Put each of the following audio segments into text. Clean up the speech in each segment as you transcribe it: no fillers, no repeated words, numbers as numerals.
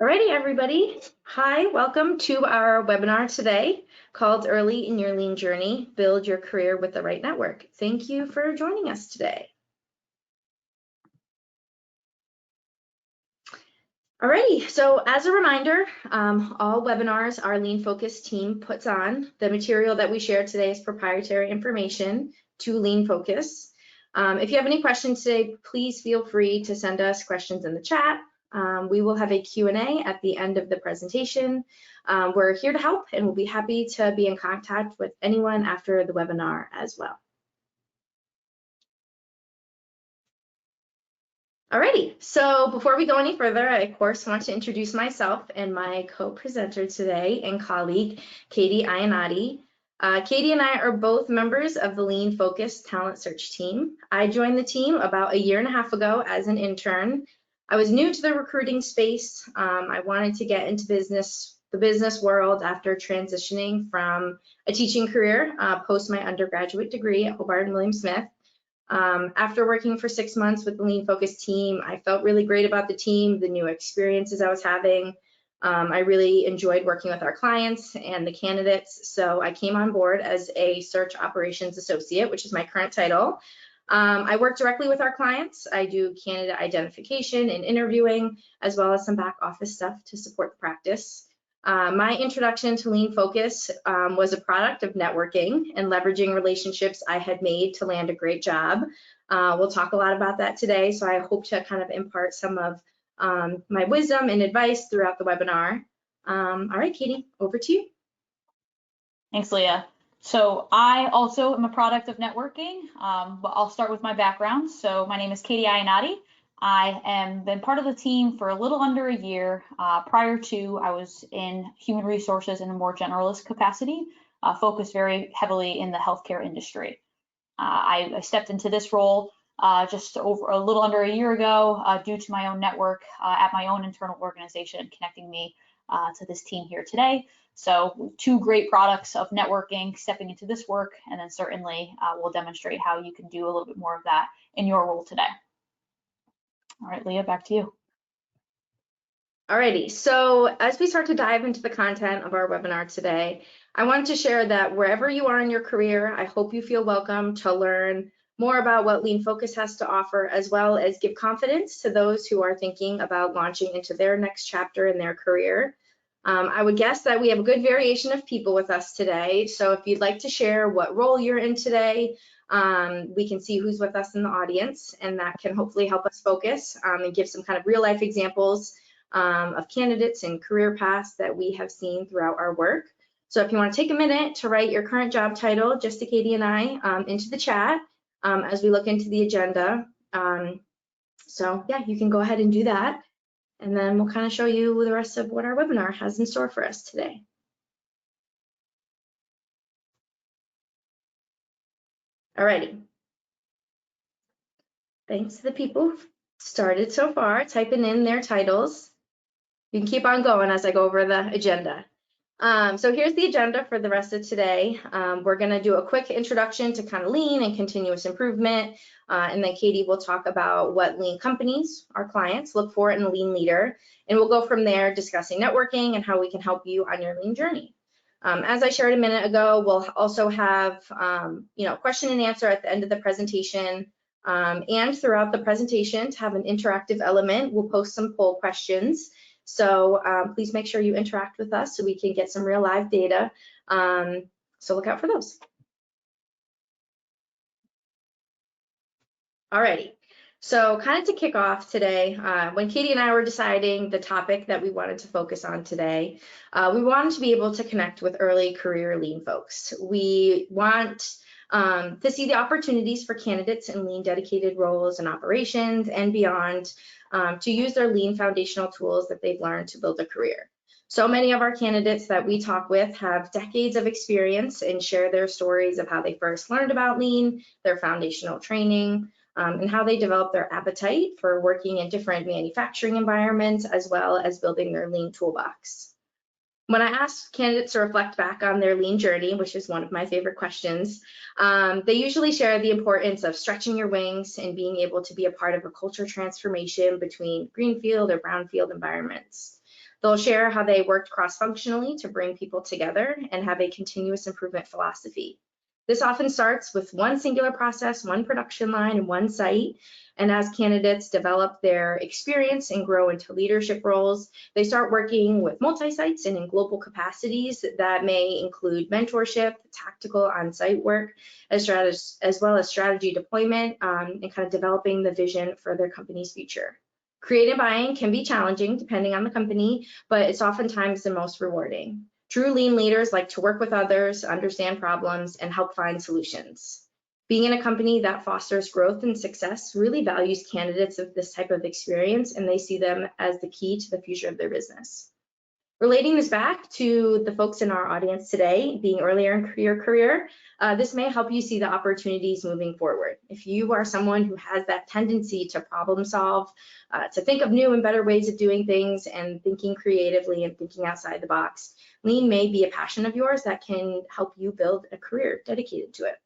Alrighty, everybody. Hi, welcome to our webinar today called Early in Your Lean Journey, Build Your Career with the Right Network. Thank you for joining us today. Alrighty, so as a reminder, all webinars our Lean Focus team puts on. The material that we share today is proprietary information to Lean Focus. If you have any questions today, please feel free to send us questions in the chat. We will have a Q&A at the end of the presentation. We're here to help and we'll be happy to be in contact with anyone after the webinar as well. Alrighty, so before we go any further, I of course want to introduce myself and my co-presenter today and colleague, Katie Iannotti. Katie and I are both members of the Lean Focus Talent Search team. I joined the team about a year and a half ago as an intern. I was new to the recruiting space. I wanted to get into the business world after transitioning from a teaching career post my undergraduate degree at Hobart and William Smith. After working for 6 months with the Lean Focus team, I felt really great about the team, the new experiences I was having. I really enjoyed working with our clients and the candidates, so I came on board as a search operations associate, which is my current title. I work directly with our clients. I do candidate identification and interviewing, as well as some back office stuff to support the practice. My introduction to Lean Focus was a product of networking and leveraging relationships I had made to land a great job. We'll talk a lot about that today, so I hope to kind of impart some of my wisdom and advice throughout the webinar. All right, Katie, over to you. Thanks, Leah. So I also am a product of networking, but I'll start with my background. So my name is Katie Iannotti. I am been part of the team for a little under a year. Prior to, I was in human resources in a more generalist capacity, focused very heavily in the healthcare industry. I stepped into this role just over a little under a year ago due to my own network at my own internal organization, connecting me to this team here today. So 2 great products of networking, stepping into this work, and then certainly we'll demonstrate how you can do a little bit more of that in your role today. All right, Leah, back to you. Alrighty, so as we start to dive into the content of our webinar today, I wanted to share that wherever you are in your career, I hope you feel welcome to learn more about what Lean Focus has to offer, as well as give confidence to those who are thinking about launching into their next chapter in their career. I would guess that we have a good variation of people with us today, so if you'd like to share what role you're in today, we can see who's with us in the audience, and that can hopefully help us focus and give some kind of real life examples of candidates and career paths that we have seen throughout our work. So if you want to take a minute to write your current job title, just to Katie and I, into the chat as we look into the agenda. So yeah, you can go ahead and do that. And then we'll kind of show you the rest of what our webinar has in store for us today. Alrighty. Thanks to the people who've started so far, typing in their titles. You can keep on going as I go over the agenda. So here's the agenda for the rest of today. We're going to do a quick introduction to kind of Lean and continuous improvement. And then Katie will talk about what Lean companies, our clients, look for in a Lean leader. And we'll go from there discussing networking and how we can help you on your Lean journey. As I shared a minute ago, we'll also have question and answer at the end of the presentation. And throughout the presentation, to have an interactive element, we'll post some poll questions. So please make sure you interact with us so we can get some real live data. So look out for those. Alrighty, so kind of to kick off today, when Katie and I were deciding the topic that we wanted to focus on today, we wanted to be able to connect with early career Lean folks. We want to see the opportunities for candidates in Lean dedicated roles and operations and beyond to use their Lean foundational tools that they've learned to build a career. So many of our candidates that we talk with have decades of experience and share their stories of how they first learned about Lean, their foundational training, and how they developed their appetite for working in different manufacturing environments, as well as building their Lean toolbox. When I ask candidates to reflect back on their Lean journey, which is one of my favorite questions, they usually share the importance of stretching your wings and being able to be a part of a culture transformation between greenfield or brownfield environments. They'll share how they worked cross-functionally to bring people together and have a continuous improvement philosophy. This often starts with one singular process, one production line, and one site. And as candidates develop their experience and grow into leadership roles, they start working with multi-sites and in global capacities that may include mentorship, tactical on-site work, as well as strategy deployment, and kind of developing the vision for their company's future. Creative buying can be challenging depending on the company, but it's oftentimes the most rewarding. True lean leaders like to work with others, understand problems, and help find solutions. Being in a company that fosters growth and success really values candidates of this type of experience, and they see them as the key to the future of their business. Relating this back to the folks in our audience today, being earlier in your career, this may help you see the opportunities moving forward. If you are someone who has that tendency to problem solve, to think of new and better ways of doing things and thinking creatively and thinking outside the box, lean may be a passion of yours that can help you build a career dedicated to it.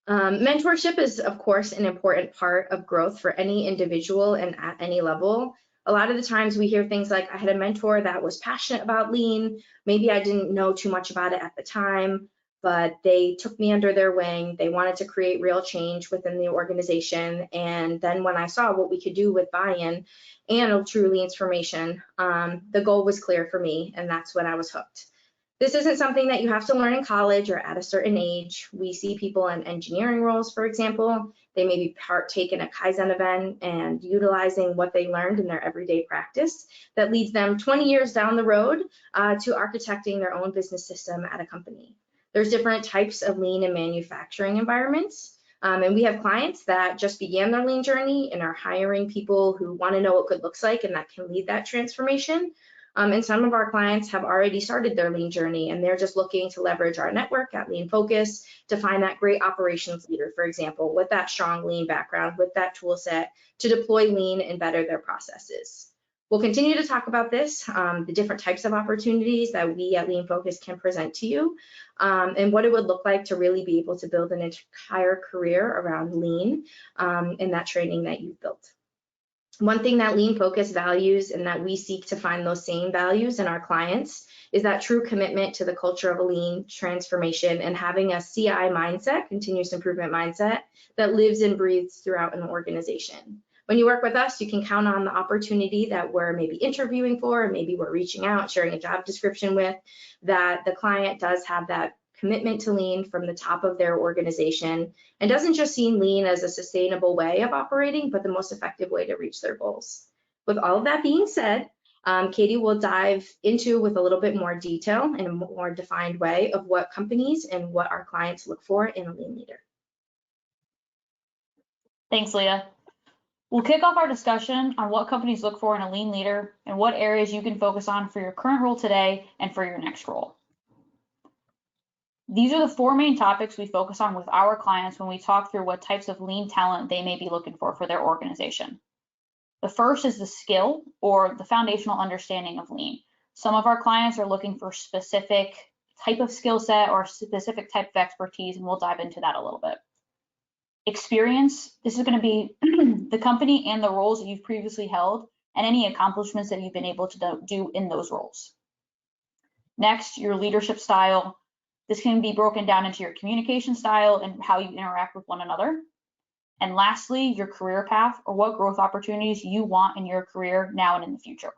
Mentorship is, of course, an important part of growth for any individual and at any level. A lot of the times we hear things like, I had a mentor that was passionate about lean. Maybe I didn't know too much about it at the time, but they took me under their wing. They wanted to create real change within the organization. And then when I saw what we could do with buy-in and a true lean transformation, the goal was clear for me, and that's when I was hooked. This isn't something that you have to learn in college or at a certain age. We see people in engineering roles, for example. They maybe partake in a Kaizen event and utilizing what they learned in their everyday practice that leads them 20 years down the road to architecting their own business system at a company. There's different types of lean in manufacturing environments. And we have clients that just began their lean journey and are hiring people who want to know what good looks like and that can lead that transformation. And some of our clients have already started their lean journey, and they're just looking to leverage our network at Lean Focus to find that great operations leader, for example, with that strong lean background, with that tool set to deploy lean and better their processes. We'll continue to talk about this, the different types of opportunities that we at Lean Focus can present to you, and what it would look like to really be able to build an entire career around lean and that training that you've built. One thing that Lean Focus values and that we seek to find those same values in our clients is that true commitment to the culture of a lean transformation and having a CI mindset, continuous improvement mindset, that lives and breathes throughout an organization. When you work with us, you can count on the opportunity that we're maybe interviewing for, or maybe we're reaching out, sharing a job description with, that the client does have that commitment to lean from the top of their organization and doesn't just see lean as a sustainable way of operating, but the most effective way to reach their goals. With all of that being said, Katie will dive into with a little bit more detail in a more defined way of what companies and what our clients look for in a lean leader. Thanks, Leah. We'll kick off our discussion on what companies look for in a lean leader and what areas you can focus on for your current role today and for your next role. These are the four main topics we focus on with our clients when we talk through what types of lean talent they may be looking for their organization. The first is the skill or the foundational understanding of lean. Some of our clients are looking for specific type of skill set or specific type of expertise, and we'll dive into that a little bit. Experience, this is going to be the company and the roles that you've previously held and any accomplishments that you've been able to do in those roles. Next, your leadership style. This can be broken down into your communication style and how you interact with one another. And lastly, your career path or what growth opportunities you want in your career now and in the future.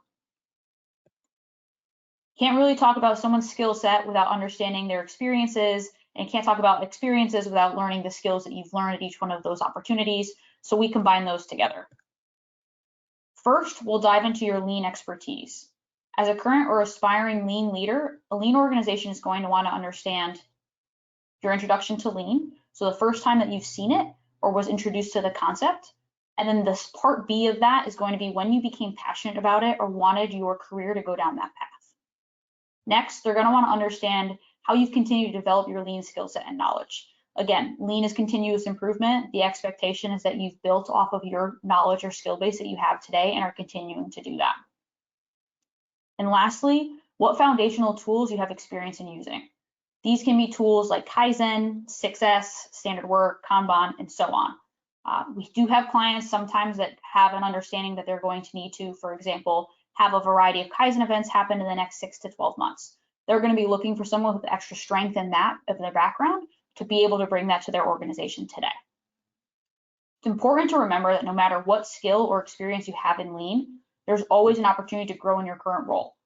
Can't really talk about someone's skill set without understanding their experiences, and can't talk about experiences without learning the skills that you've learned at each one of those opportunities. So we combine those together. First, we'll dive into your lean expertise. As a current or aspiring lean leader, a lean organization is going to want to understand your introduction to lean. So the first time that you've seen it or was introduced to the concept. And then this part B of that is going to be when you became passionate about it or wanted your career to go down that path. Next, they're going to want to understand how you've continued to develop your lean skill set and knowledge. Again, lean is continuous improvement. The expectation is that you've built off of your knowledge or skill base that you have today and are continuing to do that. And lastly, what foundational tools you have experience in using. These can be tools like Kaizen, 6S, standard work, Kanban, and so on. We do have clients sometimes that have an understanding that they're going to need to, for example, have a variety of Kaizen events happen in the next 6 to 12 months. They're going to be looking for someone with extra strength in that of their background to be able to bring that to their organization today. It's important to remember that no matter what skill or experience you have in Lean, there's always an opportunity to grow in your current role.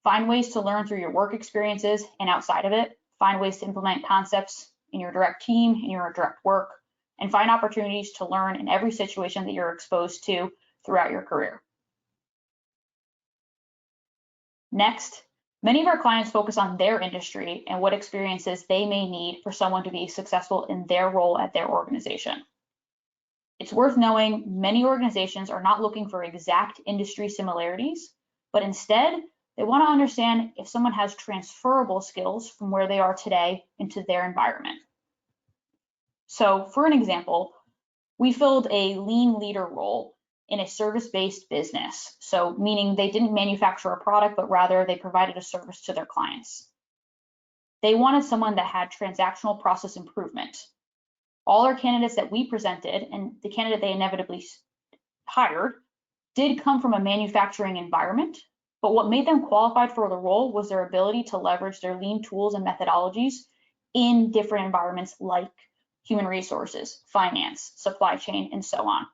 Find ways to learn through your work experiences and outside of it. Find ways to implement concepts in your direct team, in your direct work, and find opportunities to learn in every situation that you're exposed to throughout your career. Next, many of our clients focus on their industry and what experiences they may need for someone to be successful in their role at their organization. It's worth knowing many organizations are not looking for exact industry similarities, but instead, they want to understand if someone has transferable skills from where they are today into their environment. So for an example, we filled a lean leader role in a service-based business. So meaning they didn't manufacture a product, but rather they provided a service to their clients. They wanted someone that had transactional process improvement. All our candidates that we presented and the candidate they inevitably hired did come from a manufacturing environment, but what made them qualified for the role was their ability to leverage their lean tools and methodologies in different environments like human resources, finance, supply chain, and so on.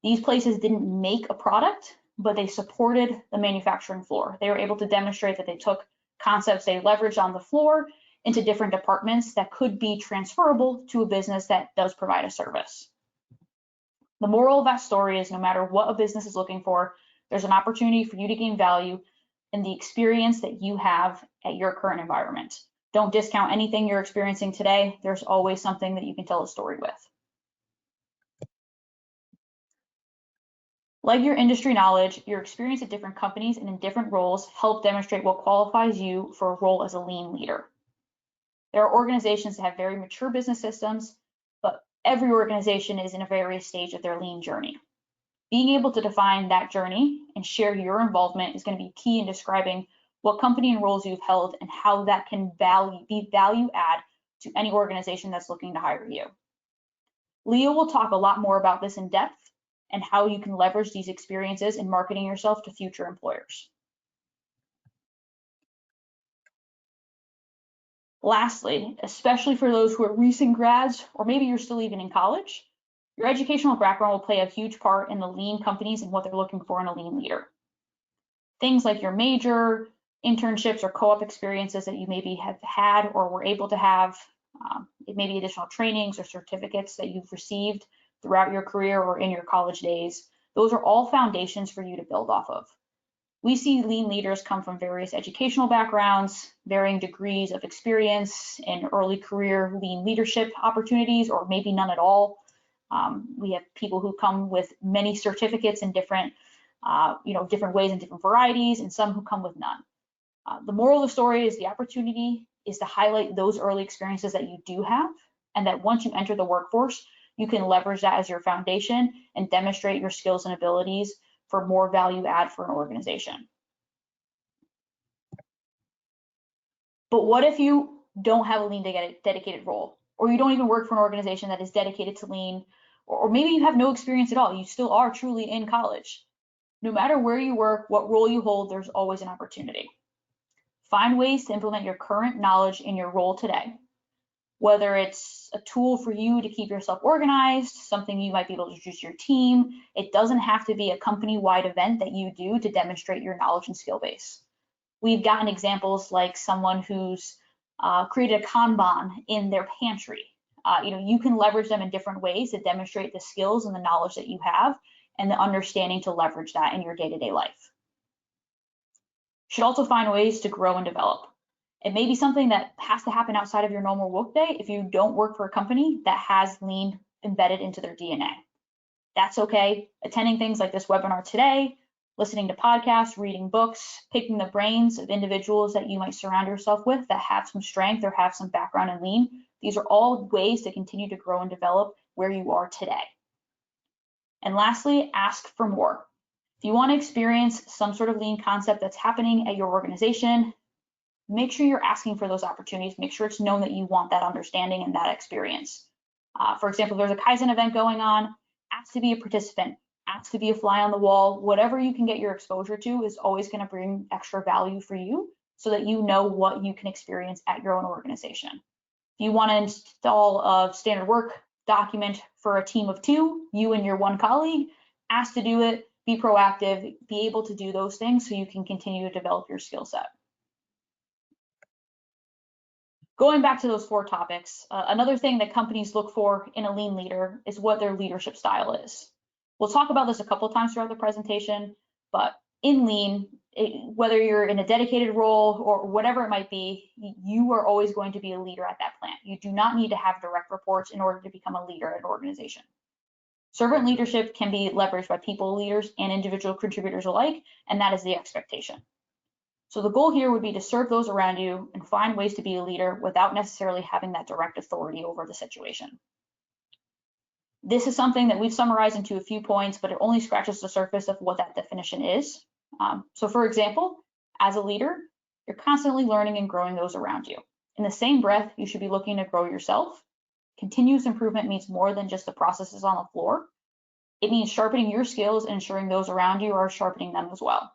These places didn't make a product, but they supported the manufacturing floor. They were able to demonstrate that they took concepts they leveraged on the floor into different departments that could be transferable to a business that does provide a service. The moral of that story is no matter what a business is looking for, there's an opportunity for you to gain value in the experience that you have at your current environment. Don't discount anything you're experiencing today. There's always something that you can tell a story with. Like your industry knowledge, your experience at different companies and in different roles help demonstrate what qualifies you for a role as a lean leader. There are organizations that have very mature business systems, but every organization is in a various stage of their lean journey. Being able to define that journey and share your involvement is going to be key in describing what company and roles you've held and how that can be value add to any organization that's looking to hire you. Leo will talk a lot more about this in depth and how you can leverage these experiences in marketing yourself to future employers. Lastly, especially for those who are recent grads, or maybe you're still even in college, your educational background will play a huge part in the lean companies and what they're looking for in a lean leader. Things like your major, internships, or co-op experiences that you maybe have had or were able to have, it may be additional trainings or certificates that you've received throughout your career or in your college days. Those are all foundations for you to build off of. We see lean leaders come from various educational backgrounds, varying degrees of experience in early career lean leadership opportunities, or maybe none at all. We have people who come with many certificates in different, different ways and different varieties, and some who come with none. The moral of the story is the opportunity is to highlight those early experiences that you do have, and that once you enter the workforce, you can leverage that as your foundation and demonstrate your skills and abilities for more value add for an organization. But what if you don't have a lean dedicated role, or you don't even work for an organization that is dedicated to lean, or maybe you have no experience at all, you still are truly in college? No matter where you work, what role you hold, there's always an opportunity. Find ways to implement your current knowledge in your role today. Whether it's a tool for you to keep yourself organized, something you might be able to introduce your team, it doesn't have to be a company-wide event that you do to demonstrate your knowledge and skill base. We've gotten examples like someone who's created a Kanban in their pantry. You can leverage them in different ways to demonstrate the skills and the knowledge that you have and the understanding to leverage that in your day-to-day life. You should also find ways to grow and develop. It may be something that has to happen outside of your normal workday if you don't work for a company that has lean embedded into their DNA. That's okay. Attending things like this webinar today, listening to podcasts, reading books, picking the brains of individuals that you might surround yourself with that have some strength or have some background in lean. These are all ways to continue to grow and develop where you are today. And lastly, ask for more. If you want to experience some sort of lean concept that's happening at your organization, make sure you're asking for those opportunities. Make sure it's known that you want that understanding and that experience. For example, if there's a Kaizen event going on, ask to be a participant. ask to be a fly on the wall. Whatever you can get your exposure to is always going to bring extra value for you so that you know what you can experience at your own organization. If you want to install a standard work document for a team of 2, you and your 1 colleague, ask to do it, be proactive, be able to do those things so you can continue to develop your skill set. Going back to those 4 topics, another thing that companies look for in a lean leader is what their leadership style is. We'll talk about this a couple times throughout the presentation, but in lean, whether you're in a dedicated role or whatever it might be, you are always going to be a leader at that plant. You do not need to have direct reports in order to become a leader at an organization. Servant leadership can be leveraged by people leaders and individual contributors alike, and that is the expectation. So the goal here would be to serve those around you and find ways to be a leader without necessarily having that direct authority over the situation. This is something that we've summarized into a few points, but it only scratches the surface of what that definition is. So for example, as a leader, you're constantly learning and growing those around you. In the same breath, you should be looking to grow yourself. Continuous improvement means more than just the processes on the floor. It means sharpening your skills and ensuring those around you are sharpening them as well.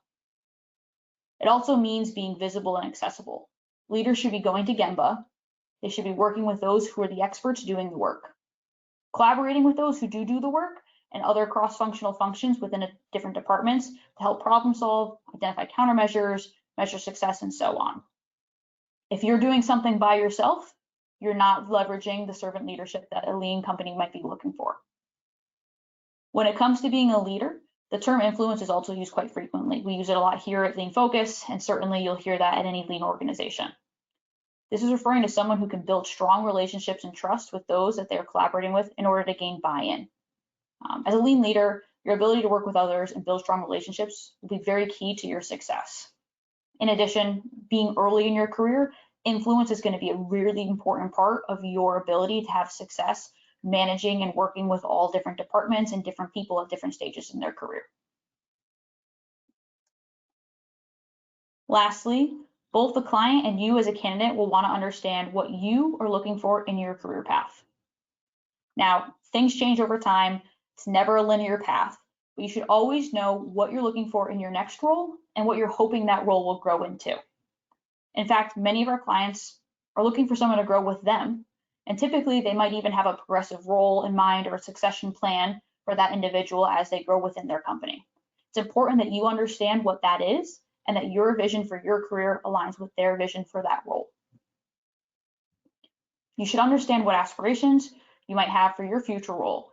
It also means being visible and accessible. Leaders should be going to Gemba. They should be working with those who are the experts doing the work, collaborating with those who do the work and other cross-functional functions within different departments to help problem solve, identify countermeasures, measure success, and so on. If you're doing something by yourself, you're not leveraging the servant leadership that a lean company might be looking for. When it comes to being a leader, the term influence is also used quite frequently. We use it a lot here at Lean Focus, and certainly you'll hear that at any lean organization. This is referring to someone who can build strong relationships and trust with those that they're collaborating with in order to gain buy-in. As a lean leader, your ability to work with others and build strong relationships will be very key to your success. In addition, being early in your career, influence is going to be a really important part of your ability to have success managing and working with all different departments and different people at different stages in their career. Lastly, both the client and you as a candidate will want to understand what you are looking for in your career path. Now, things change over time. It's never a linear path, but you should always know what you're looking for in your next role and what you're hoping that role will grow into. In fact, many of our clients are looking for someone to grow with them, and typically they might even have a progressive role in mind or a succession plan for that individual as they grow within their company. It's important that you understand what that is and that your vision for your career aligns with their vision for that role. You should understand what aspirations you might have for your future role.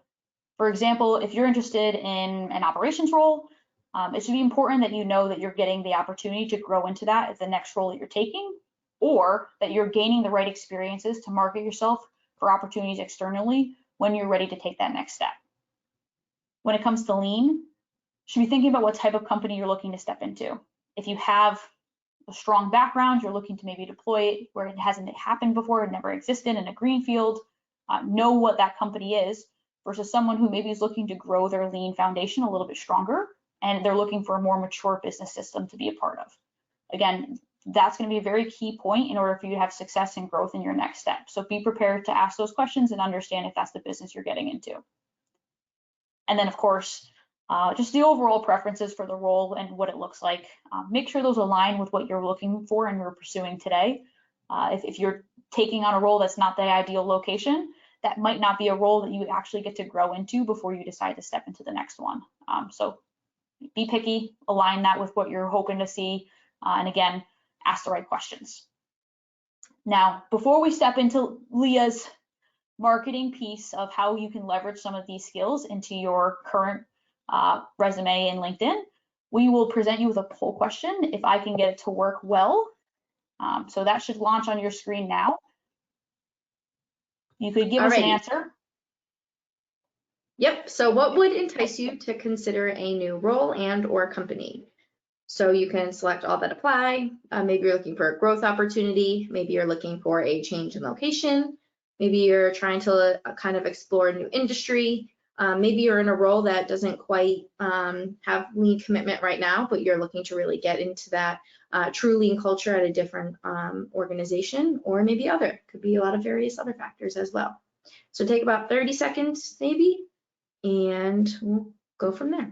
For example, if you're interested in an operations role, it should be important that you know that you're getting the opportunity to grow into that as the next role that you're taking, or that you're gaining the right experiences to market yourself for opportunities externally when you're ready to take that next step. When it comes to lean, you should be thinking about what type of company you're looking to step into. If you have a strong background, you're looking to maybe deploy it where it hasn't happened before, it never existed in a greenfield, know what that company is, versus someone who maybe is looking to grow their lean foundation a little bit stronger and they're looking for a more mature business system to be a part of. Again, that's going to be a very key point in order for you to have success and growth in your next step. So be prepared to ask those questions and understand if that's the business you're getting into. And then, of course, just the overall preferences for the role and what it looks like. Make sure those align with what you're looking for and you're pursuing today. If you're taking on a role that's not the ideal location, that might not be a role that you actually get to grow into before you decide to step into the next one. So be picky, align that with what you're hoping to see, and again, ask the right questions. Now, before we step into Leah's marketing piece of how you can leverage some of these skills into your current resume and LinkedIn, we will present you with a poll question if I can get it to work well. So that should launch on your screen now. You could give us an answer. Yep, so what would entice you to consider a new role and or company? So you can select all that apply. Maybe you're looking for a growth opportunity. Maybe you're looking for a change in location. Maybe you're trying to kind of explore a new industry. Maybe you're in a role that doesn't quite have lean commitment right now, but you're looking to really get into that true lean culture at a different organization, or maybe other. Could be a lot of various other factors as well. So take about 30 seconds maybe, and we'll go from there.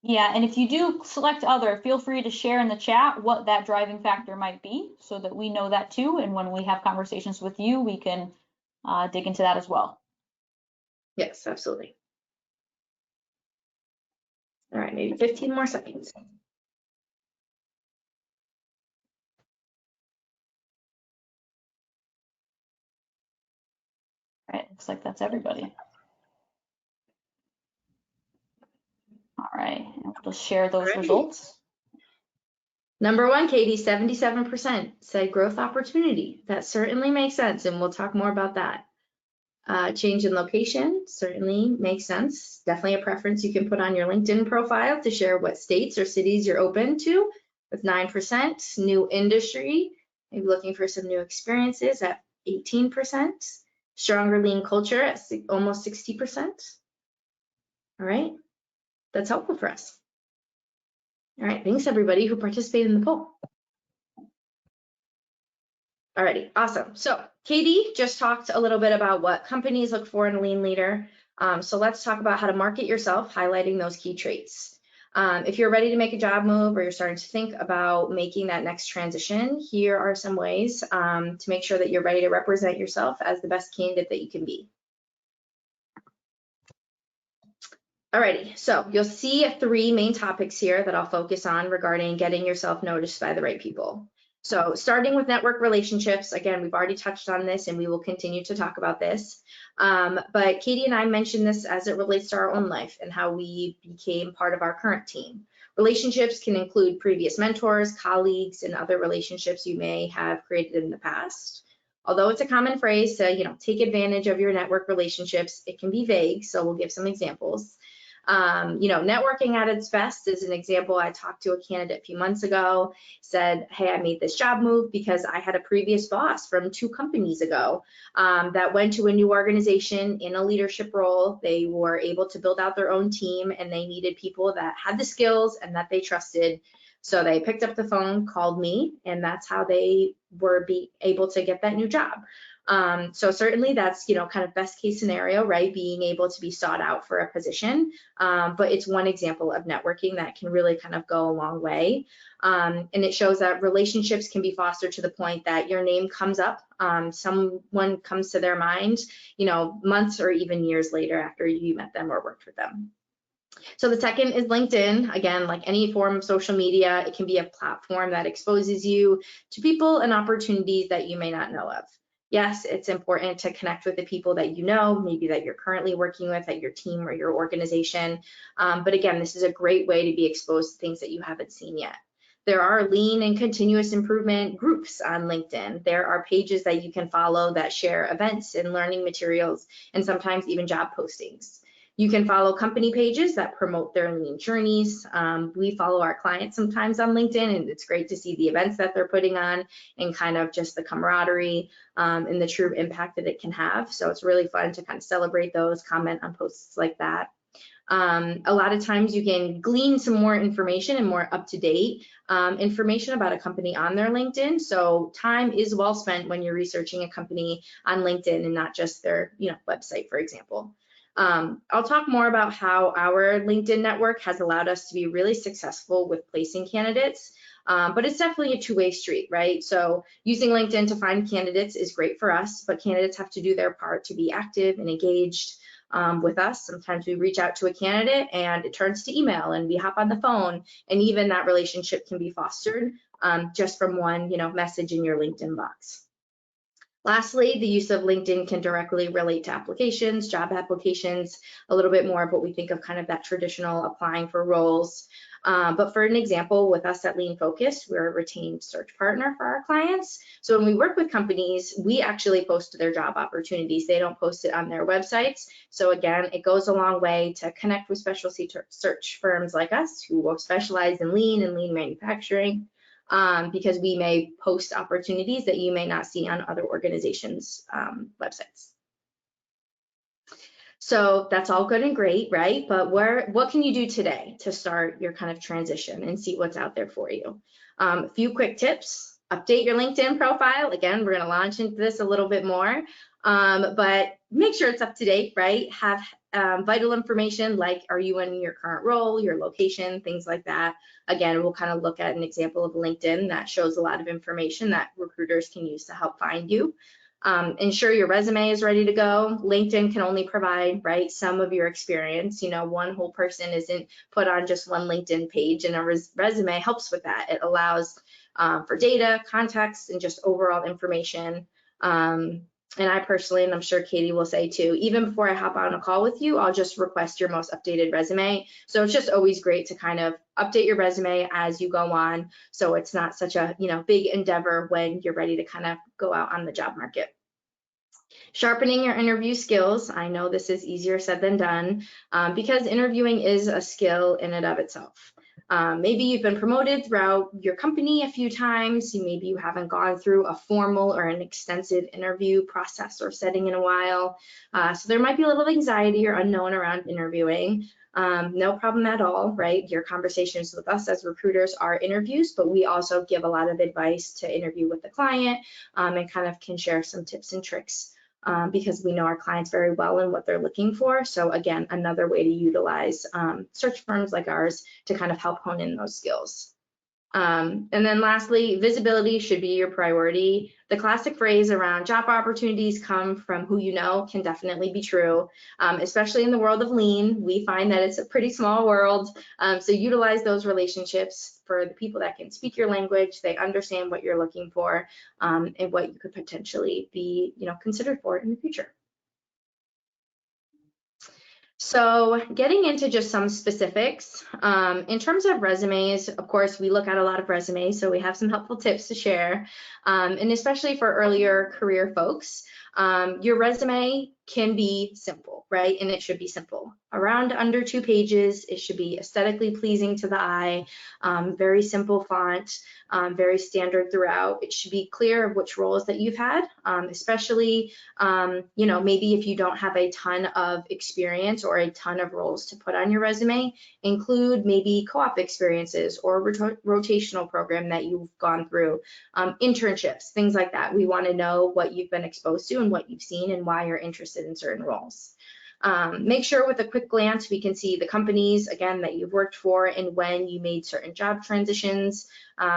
Yeah, and if you do select other, feel free to share in the chat what that driving factor might be so that we know that too. And when we have conversations with you, we can dig into that as well. Yes, absolutely. All right, maybe 15 more seconds. All right, looks like that's everybody. All right, and we'll just share those results. Number one, Katie, 77% said growth opportunity. That certainly makes sense, and we'll talk more about that. Change in location certainly makes sense. Definitely a preference you can put on your LinkedIn profile to share what states or cities you're open to with 9%. New industry, maybe looking for some new experiences at 18%. Stronger lean culture at almost 60%. All right, that's helpful for us. All right, thanks everybody who participated in the poll. Alrighty, awesome. So Katie just talked a little bit about what companies look for in a lean leader. So let's talk about how to market yourself, highlighting those key traits. If you're ready to make a job move or you're starting to think about making that next transition, here are some ways to make sure that you're ready to represent yourself as the best candidate that you can be. Alrighty, so you'll see 3 main topics here that I'll focus on regarding getting yourself noticed by the right people. So starting with network relationships, again, we've already touched on this and we will continue to talk about this. But Katie and I mentioned this as it relates to our own life and how we became part of our current team. Relationships can include previous mentors, colleagues, and other relationships you may have created in the past. Although it's a common phrase to, take advantage of your network relationships, it can be vague, so we'll give some examples. Networking at its best is an example. I talked to a candidate a few months ago, said, hey, I made this job move because I had a previous boss from 2 companies ago that went to a new organization in a leadership role. They were able to build out their own team and they needed people that had the skills and that they trusted. So they picked up the phone, called me, and that's how they were able to get that new job. So certainly that's, kind of best case scenario, right? Being able to be sought out for a position. But it's one example of networking that can really kind of go a long way. And it shows that relationships can be fostered to the point that your name comes up, someone comes to their mind, months or even years later after you met them or worked with them. So the second is LinkedIn. Again, like any form of social media, it can be a platform that exposes you to people and opportunities that you may not know of. Yes, it's important to connect with the people that you know, maybe that you're currently working with at your team or your organization. But again, this is a great way to be exposed to things that you haven't seen yet. There are lean and continuous improvement groups on LinkedIn. There are pages that you can follow that share events and learning materials and sometimes even job postings. You can follow company pages that promote their lean journeys. We follow our clients sometimes on LinkedIn, and it's great to see the events that they're putting on and kind of just the camaraderie and the true impact that it can have. So it's really fun to kind of celebrate those, comment on posts like that. A lot of times you can glean some more information and more up-to-date information about a company on their LinkedIn. So time is well spent when you're researching a company on LinkedIn and not just their website, for example. I'll talk more about how our LinkedIn network has allowed us to be really successful with placing candidates, but it's definitely a two-way street, right? So using LinkedIn to find candidates is great for us, but candidates have to do their part to be active and engaged with us. Sometimes we reach out to a candidate and it turns to email and we hop on the phone, and even that relationship can be fostered just from one message in your LinkedIn box. Lastly, the use of LinkedIn can directly relate to applications, job applications, a little bit more of what we think of kind of that traditional applying for roles. But for an example, with us at Lean Focus, we're a retained search partner for our clients. So when we work with companies, we actually post their job opportunities. They don't post it on their websites. So again, it goes a long way to connect with specialty search firms like us who will specialize in lean and lean manufacturing. Because we may post opportunities that you may not see on other organizations' websites. So that's all good and great, right? But what can you do today to start your kind of transition and see what's out there for you? A few quick tips: update your LinkedIn profile. Again, we're going to launch into this a little bit more, but make sure it's up to date, right? Have vital information like, are you in your current role, your location, things like that. Again, we'll kind of look at an example of LinkedIn that shows a lot of information that recruiters can use to help find you. Ensure your resume is ready to go. LinkedIn can only provide, right, some of your experience. You know, one whole person isn't put on just one LinkedIn page, and a resume helps with that. It allows for data, context, and just overall information. And I personally, and I'm sure Katie will say too, even before I hop on a call with you, I'll just request your most updated resume. So it's just always great to kind of update your resume as you go on, so it's not such a, you know, big endeavor when you're ready to kind of go out on the job market. Sharpening your interview skills. I know this is easier said than done, because interviewing is a skill in and of itself. Maybe you've been promoted throughout your company a few times. Maybe you haven't gone through a formal or an extensive interview process or setting in a while. So there might be a little anxiety or unknown around interviewing. No problem at all, right? Your conversations with us as recruiters are interviews, but we also give a lot of advice to interview with the client, and kind of can share some tips and tricks. Because we know our clients very well and what they're looking for. So again, another way to utilize search firms like ours to kind of help hone in those skills. And then lastly, visibility should be your priority. The classic phrase around job opportunities come from who you know can definitely be true, especially in the world of lean. We find that it's a pretty small world, so utilize those relationships for the people that can speak your language. They understand what you're looking for, and what you could potentially be, you know, considered for in the future. So getting into just some specifics, in terms of resumes, of course, we look at a lot of resumes, so we have some helpful tips to share. And especially for earlier career folks, your resume can be simple, right? And it should be simple. Around under 2 pages, it should be aesthetically pleasing to the eye, very simple font, very standard throughout. It should be clear of which roles that you've had, especially, you know, maybe if you don't have a ton of experience or a ton of roles to put on your resume, include maybe co-op experiences or rotational program that you've gone through, internships, things like that. We want to know what you've been exposed to and what you've seen and why you're interested in certain roles. Make sure with a quick glance we can see the companies, again, that you've worked for and when you made certain job transitions.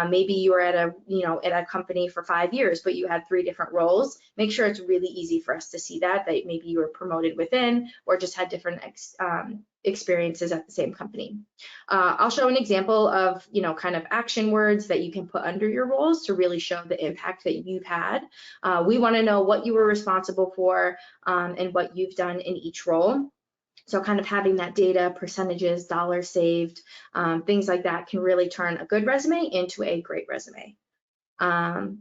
Maybe you were at a company for 5 years, but you had 3 different roles. Make sure it's really easy for us to see that maybe you were promoted within or just had different experiences at the same company. I'll show an example of, you know, kind of action words that you can put under your roles to really show the impact that you've had. We want to know what you were responsible for, and what you've done in each role. So kind of having that data, percentages, dollars saved, things like that can really turn a good resume into a great resume.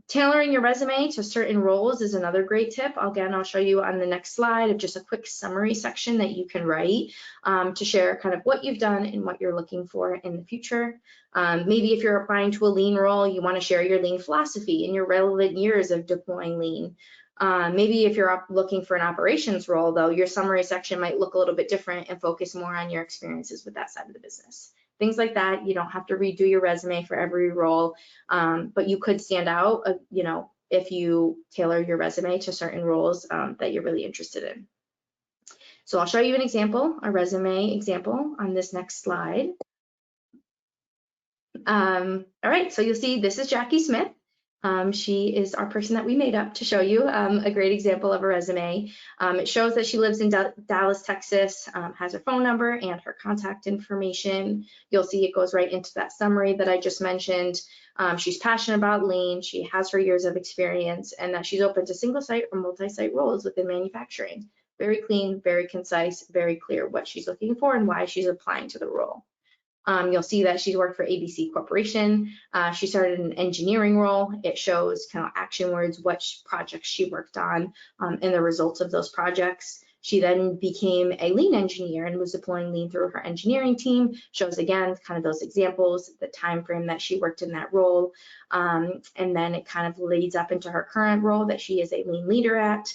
Tailoring your resume to certain roles is another great tip. Again, I'll show you on the next slide of just a quick summary section that you can write to share kind of what you've done and what you're looking for in the future. Maybe if you're applying to a lean role, you want to share your lean philosophy and your relevant years of deploying lean. Maybe if you're looking for an operations role, though, your summary section might look a little bit different and focus more on your experiences with that side of the business. Things like that. You don't have to redo your resume for every role, but you could stand out, you know, if you tailor your resume to certain roles that you're really interested in. So I'll show you an example, a resume example on this next slide. All right, so you'll see this is Jackie Smith. She is our person that we made up to show you a great example of a resume. It shows that she lives in Dallas, Texas, has her phone number and her contact information. You'll see it goes right into that summary that I just mentioned. She's passionate about lean, she has her years of experience, and that she's open to single site or multi-site roles within manufacturing. Very clean, very concise, very clear what she's looking for and why she's applying to the role. You'll see that she's worked for ABC Corporation. She started an engineering role. It shows kind of action words, what projects she worked on, and the results of those projects. She then became a lean engineer and was deploying lean through her engineering team. Shows again kind of those examples, the time frame that she worked in that role, and then it kind of leads up into her current role that she is a lean leader at.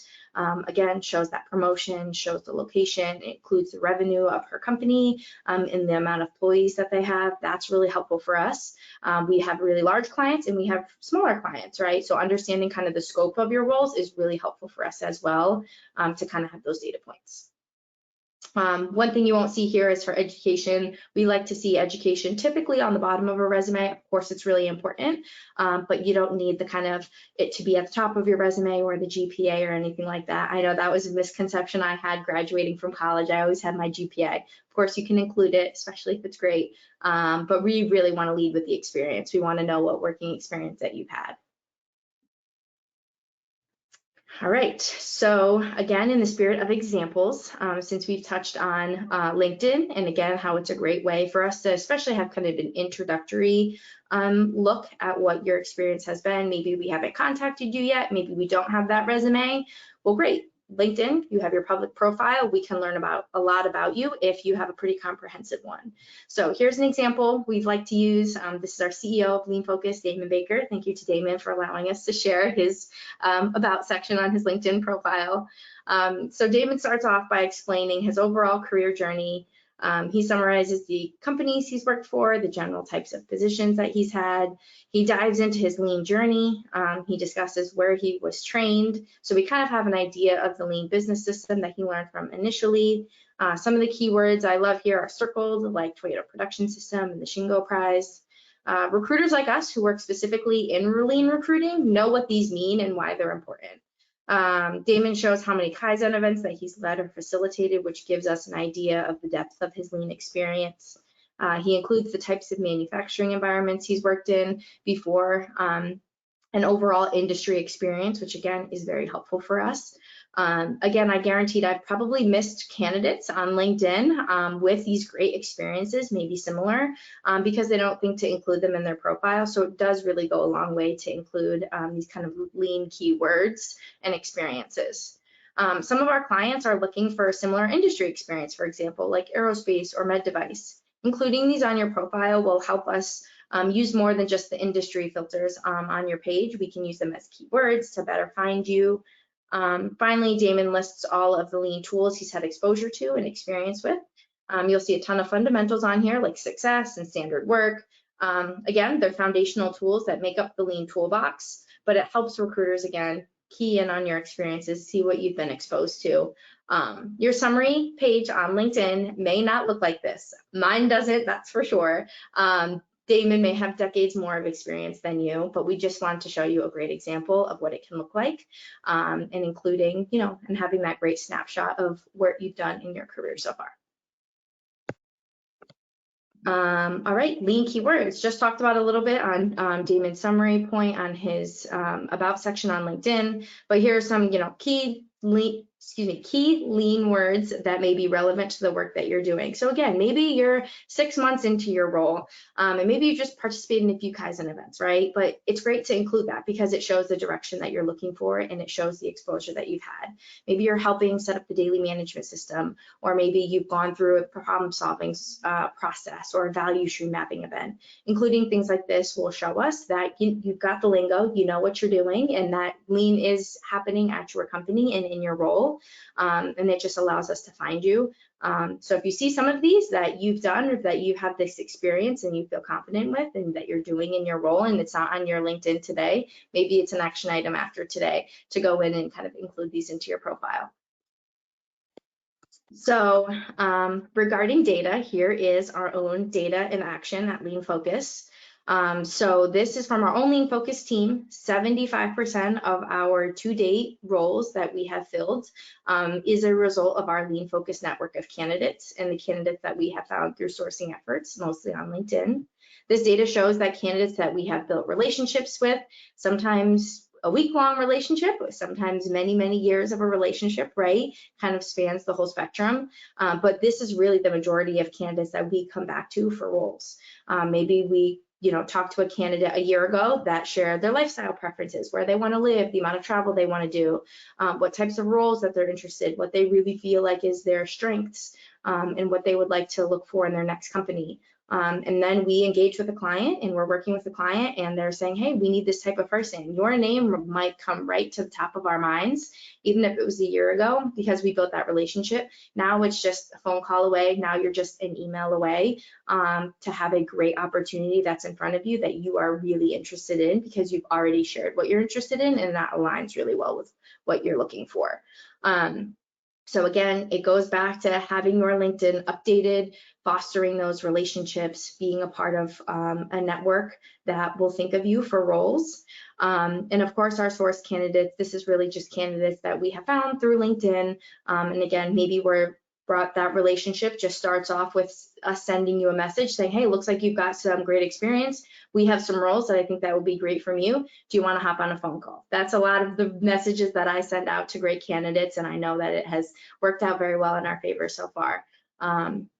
Again, shows that promotion, shows the location, it includes the revenue of her company and the amount of employees that they have. That's really helpful for us. We have really large clients and we have smaller clients, right? So understanding kind of the scope of your roles is really helpful for us as well, to kind of have those data points. One thing you won't see here is for education. We like to see education typically on the bottom of a resume. Of course, it's really important, but you don't need the kind of it to be at the top of your resume or the GPA or anything like that. I know that was a misconception I had graduating from college. I always had my GPA. Of course, you can include it, especially if it's great, but we really want to lead with the experience. We want to know what working experience that you've had. All right, so again, in the spirit of examples, since we've touched on LinkedIn, and again, how it's a great way for us to especially have kind of an introductory look at what your experience has been. Maybe we haven't contacted you yet, maybe we don't have that resume. Well, great. LinkedIn, you have your public profile. We can learn about a lot about you if you have a pretty comprehensive one. So here's an example we've liked to use. This is our CEO of Lean Focus, Damon Baker. Thank you to Damon for allowing us to share his about section on his LinkedIn profile. So Damon starts off by explaining his overall career journey. He summarizes the companies he's worked for, the general types of positions that he's had. He dives into his lean journey. He discusses where he was trained. So we kind of have an idea of the lean business system that he learned from initially. Some of the keywords I love here are circled, like Toyota Production System and the Shingo Prize. Recruiters like us who work specifically in lean recruiting know what these mean and why they're important. Damon shows how many Kaizen events that he's led or facilitated, which gives us an idea of the depth of his lean experience. He includes the types of manufacturing environments he's worked in before, and overall industry experience, which again is very helpful for us. Again, I guaranteed I've probably missed candidates on LinkedIn with these great experiences, maybe similar, because they don't think to include them in their profile. So it does really go a long way to include these kind of lean keywords and experiences. Some of our clients are looking for a similar industry experience, for example, like aerospace or med device. Including these on your profile will help us use more than just the industry filters on your page. We can use them as keywords to better find you. Finally, Damon lists all of the lean tools he's had exposure to and experience with. You'll see a ton of fundamentals on here like success and standard work. Again, they're foundational tools that make up the lean toolbox, but it helps recruiters, again, key in on your experiences, see what you've been exposed to. Your summary page on LinkedIn may not look like this. Mine doesn't, that's for sure. Damon may have decades more of experience than you, but we just wanted to show you a great example of what it can look like, and including, and having that great snapshot of what you've done in your career so far. All right, lean keywords. Just talked about a little bit on Damon's summary point on his about section on LinkedIn, but here are some, key lean words that may be relevant to the work that you're doing. So again, maybe you're 6 months into your role, and maybe you just participated in a few Kaizen events, right? But it's great to include that because it shows the direction that you're looking for and it shows the exposure that you've had. Maybe you're helping set up the daily management system, or maybe you've gone through a problem solving process or a value stream mapping event. Including things like this will show us that you've got the lingo, you know what you're doing, and that lean is happening at your company and in your role, and it just allows us to find you. So if you see some of these that you've done or that you have this experience and you feel confident with and that you're doing in your role and it's not on your LinkedIn today, maybe it's an action item after today to go in and kind of include these into your profile. So regarding data, here is our own data in action at Lean Focus. So this is from our own Lean Focus team. 75% of our to-date roles that we have filled is a result of our Lean Focus network of candidates and the candidates that we have found through sourcing efforts, mostly on LinkedIn. This data shows that candidates that we have built relationships with, sometimes a week-long relationship, sometimes many, many years of a relationship, right? Kind of spans the whole spectrum. But this is really the majority of candidates that we come back to for roles. Maybe we talked to a candidate a year ago that shared their lifestyle preferences, where they want to live, the amount of travel they want to do, what types of roles that they're interested, what they really feel like is their strengths, and what they would like to look for in their next company. And then we engage with the client and we're working with the client and they're saying, hey, we need this type of person. Your name might come right to the top of our minds, even if it was a year ago, because we built that relationship. Now it's just a phone call away. Now you're just an email away to have a great opportunity that's in front of you that you are really interested in because you've already shared what you're interested in and that aligns really well with what you're looking for. So again, it goes back to having your LinkedIn updated, fostering those relationships, being a part of a network that will think of you for roles. And of course, our source candidates, this is really just candidates that we have found through LinkedIn. And again, maybe that relationship just starts off with us sending you a message saying, hey, looks like you've got some great experience. We have some roles that I think that would be great from you. Do you want to hop on a phone call? That's a lot of the messages that I send out to great candidates, and I know that it has worked out very well in our favor so far.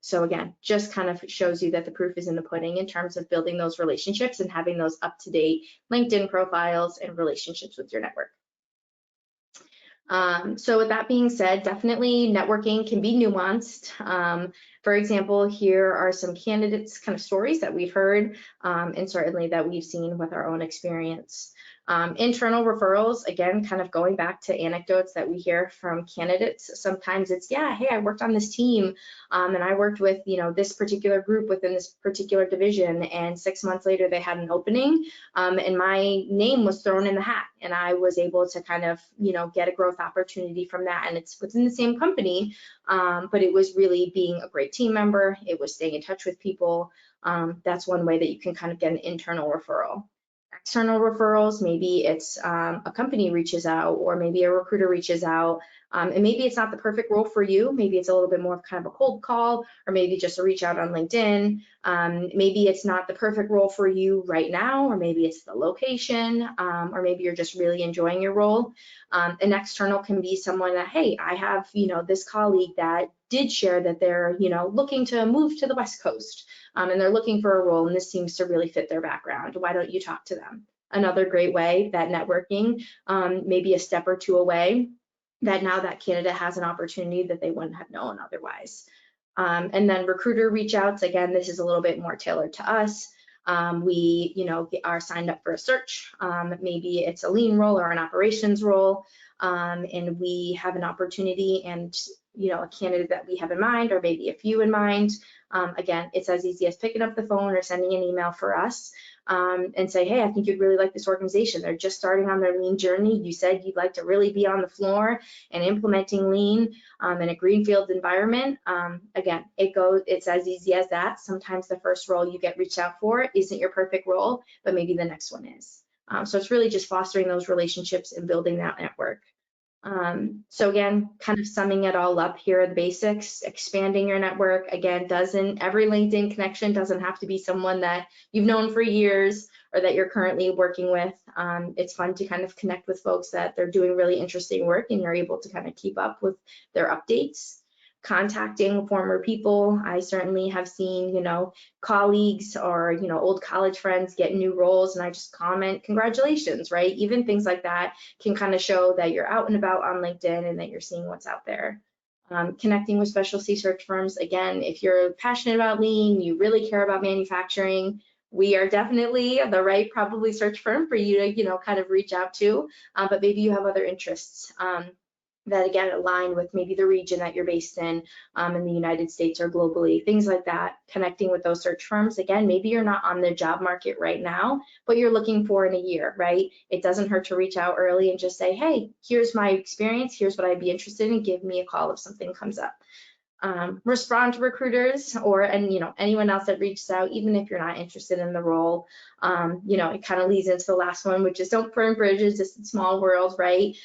So again, just kind of shows you that the proof is in the pudding in terms of building those relationships and having those up-to-date LinkedIn profiles and relationships with your network. So with that being said, definitely networking can be nuanced. For example, here are some candidates kind of stories that we've heard and certainly that we've seen with our own experience. Internal referrals, again, kind of going back to anecdotes that we hear from candidates. Sometimes it's, yeah, hey, I worked on this team and I worked with, this particular group within this particular division, and 6 months later they had an opening and my name was thrown in the hat, and I was able to kind of, get a growth opportunity from that. And it's within the same company, but it was really being a great team member. It was staying in touch with people. That's one way that you can kind of get an internal referral. External referrals, maybe it's a company reaches out, or maybe a recruiter reaches out, and maybe it's not the perfect role for you. Maybe it's a little bit more of kind of a cold call, or maybe just a reach out on LinkedIn. Maybe it's not the perfect role for you right now, or maybe it's the location, or maybe you're just really enjoying your role. An external can be someone that, hey, I have, this colleague that did share that they're, looking to move to the West Coast. And they're looking for a role, and this seems to really fit their background. Why don't you talk to them? Another great way that networking, maybe a step or two away, that now that candidate has an opportunity that they wouldn't have known otherwise. And then recruiter reach outs, again, this is a little bit more tailored to us. We, are signed up for a search. Maybe it's a lean role or an operations role, and we have an opportunity and, a candidate that we have in mind, or maybe a few in mind. Again, it's as easy as picking up the phone or sending an email for us and say, hey, I think you'd really like this organization. They're just starting on their lean journey. You said you'd like to really be on the floor and implementing lean in a greenfield environment. Again, it's as easy as that. Sometimes the first role you get reached out for isn't your perfect role, but maybe the next one is. So it's really just fostering those relationships and building that network. So again, kind of summing it all up, here are the basics. Expanding your network, again, every LinkedIn connection doesn't have to be someone that you've known for years or that you're currently working with. It's fun to kind of connect with folks that they're doing really interesting work and you're able to kind of keep up with their updates. Contacting former people. I certainly have seen, colleagues or, old college friends get new roles, and I just comment, congratulations, right? Even things like that can kind of show that you're out and about on LinkedIn and that you're seeing what's out there. Connecting with specialty search firms. Again, if you're passionate about lean, you really care about manufacturing, we are definitely the right probably search firm for you to, kind of reach out to, but maybe you have other interests. That again align with maybe the region that you're based in the United States or globally, things like that. Connecting with those search firms. Again, maybe you're not on the job market right now, but you're looking for in a year, right? It doesn't hurt to reach out early and just say, hey, here's my experience, here's what I'd be interested in, give me a call if something comes up. Respond to recruiters and anyone else that reaches out, even if you're not interested in the role. It kind of leads into the last one, which is don't burn bridges. It's a small world, right?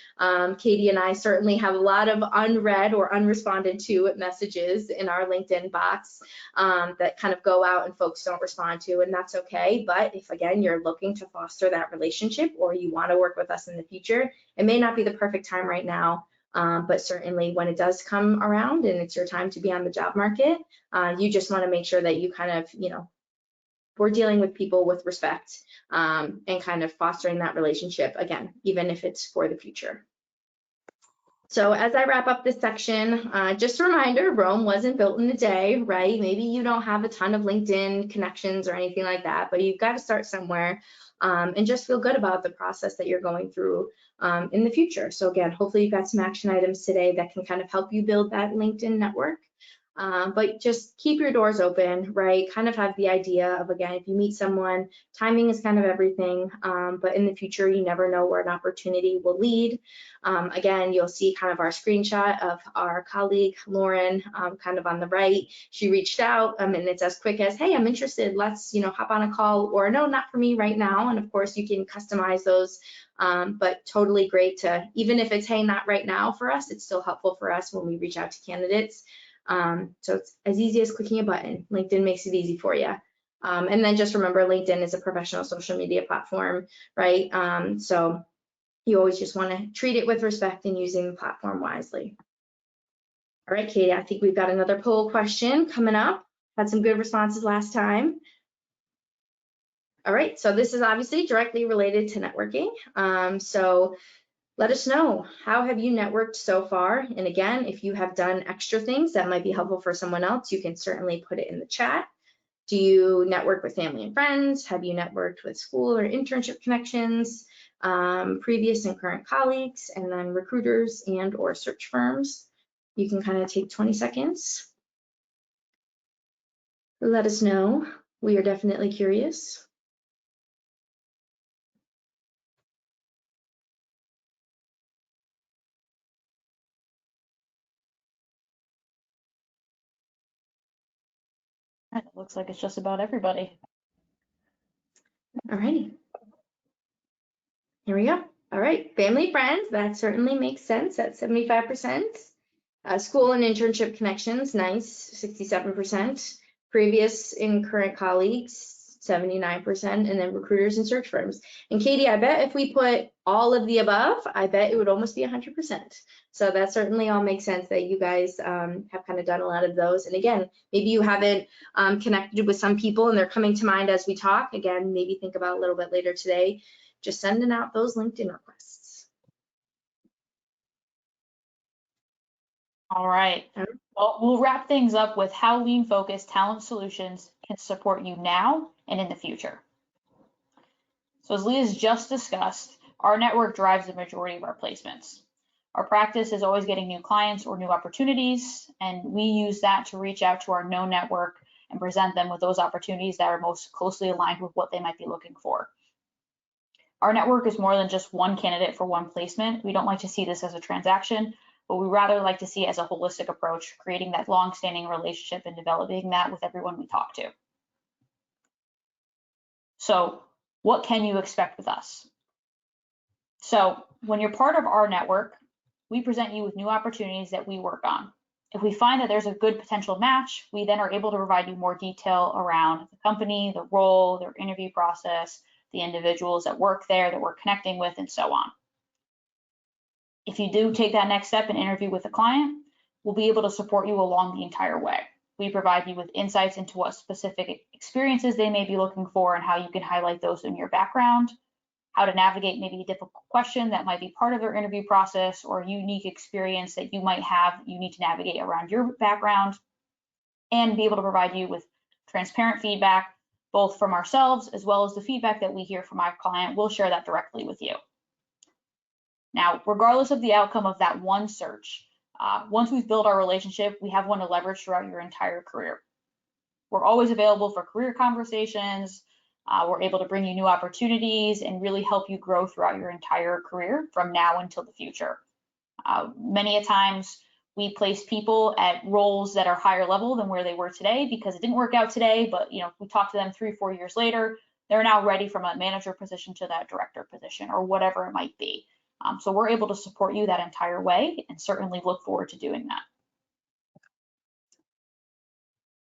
Katie and I certainly have a lot of unread or unresponded to messages in our LinkedIn box that kind of go out and folks don't respond to, and that's okay. But if again you're looking to foster that relationship or you want to work with us in the future, it may not be the perfect time right now. But certainly when it does come around and it's your time to be on the job market, you just want to make sure that you kind of, we're dealing with people with respect and kind of fostering that relationship, again, even if it's for the future. So as I wrap up this section, just a reminder, Rome wasn't built in a day, right? Maybe you don't have a ton of LinkedIn connections or anything like that, but you've got to start somewhere and just feel good about the process that you're going through in the future. So again, hopefully you've got some action items today that can kind of help you build that LinkedIn network. But just keep your doors open, right? Kind of have the idea of, again, if you meet someone, timing is kind of everything, but in the future, you never know where an opportunity will lead. Again, you'll see kind of our screenshot of our colleague, Lauren, kind of on the right. She reached out, and it's as quick as, hey, I'm interested, let's, hop on a call, or no, not for me right now. And of course, you can customize those, but totally great to, even if it's, hey, not right now for us, it's still helpful for us when we reach out to candidates. So it's as easy as clicking a button. LinkedIn makes it easy for you. And then just remember, LinkedIn is a professional social media platform, right? So you always just want to treat it with respect and using the platform wisely. All right, Katie, I think we've got another poll question coming up. Had some good responses last time. All right, so this is obviously directly related to networking. So let us know, how have you networked so far? And again, if you have done extra things that might be helpful for someone else, you can certainly put it in the chat. Do you network with family and friends? Have you networked with school or internship connections, previous and current colleagues, and then recruiters and or search firms? You can kind of take 20 seconds. Let us know. We are definitely curious. It looks like it's just about everybody. All righty. Here we go. All right, family, friends, that certainly makes sense at 75%. School and internship connections, nice, 67%. Previous and current colleagues, 79%, and then recruiters and search firms. And Katie, I bet if we put all of the above, I bet it would almost be 100%. So that certainly all makes sense that you guys have kind of done a lot of those. And again, maybe you haven't connected with some people and they're coming to mind as we talk. Again, maybe think about a little bit later today, just sending out those LinkedIn requests. All right. Well, we'll wrap things up with how lean-focused talent solutions can support you now and in the future. So as Leah's just discussed, our network drives the majority of our placements. Our practice is always getting new clients or new opportunities, and we use that to reach out to our known network and present them with those opportunities that are most closely aligned with what they might be looking for. Our network is more than just one candidate for one placement. We don't like to see this as a transaction, but we rather like to see it as a holistic approach, creating that long-standing relationship and developing that with everyone we talk to. So what can you expect with us? So when you're part of our network, we present you with new opportunities that we work on. If we find that there's a good potential match, we then are able to provide you more detail around the company, the role, their interview process, the individuals that work there that we're connecting with, and so on. If you do take that next step and interview with a client, we'll be able to support you along the entire way. We provide you with insights into what specific experiences they may be looking for and how you can highlight those in your background, how to navigate maybe a difficult question that might be part of their interview process or a unique experience that you might have you need to navigate around your background, and be able to provide you with transparent feedback, both from ourselves as well as the feedback that we hear from our client. We'll share that directly with you. Now, regardless of the outcome of that one search, once we've built our relationship, we have one to leverage throughout your entire career. We're always available for career conversations. We're able to bring you new opportunities and really help you grow throughout your entire career from now until the future. Many a times we place people at roles that are higher level than where they were today because it didn't work out today, but we talk to them 3-4 years later, they're now ready from a manager position to that director position or whatever it might be. So we're able to support you that entire way and certainly look forward to doing that.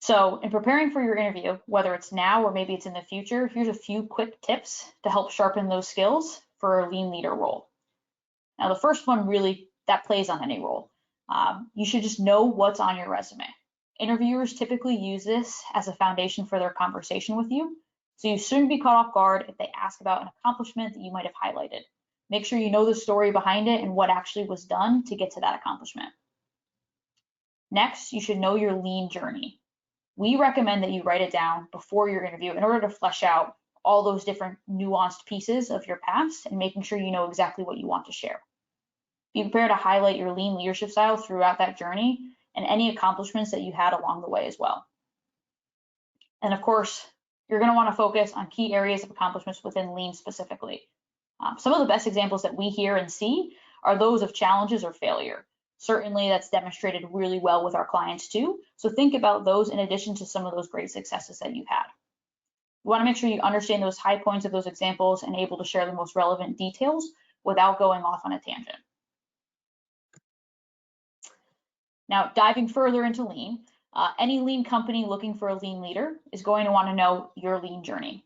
So in preparing for your interview, whether it's now or maybe it's in the future, here's a few quick tips to help sharpen those skills for a lean leader role. Now, the first one really that plays on any role. You should just know what's on your resume. Interviewers typically use this as a foundation for their conversation with you, so you shouldn't be caught off guard if they ask about an accomplishment that you might have highlighted. Make sure you know the story behind it and what actually was done to get to that accomplishment. Next, you should know your lean journey. We recommend that you write it down before your interview in order to flesh out all those different nuanced pieces of your past and making sure you know exactly what you want to share. Be prepared to highlight your lean leadership style throughout that journey and any accomplishments that you had along the way as well. And of course, you're going to want to focus on key areas of accomplishments within Lean specifically. Some of the best examples that we hear and see are those of challenges or failure. Certainly that's demonstrated really well with our clients too. So think about those in addition to some of those great successes that you've had. You want to make sure you understand those high points of those examples and able to share the most relevant details without going off on a tangent. Now, diving further into Lean, any Lean company looking for a Lean leader is going to want to know your Lean journey.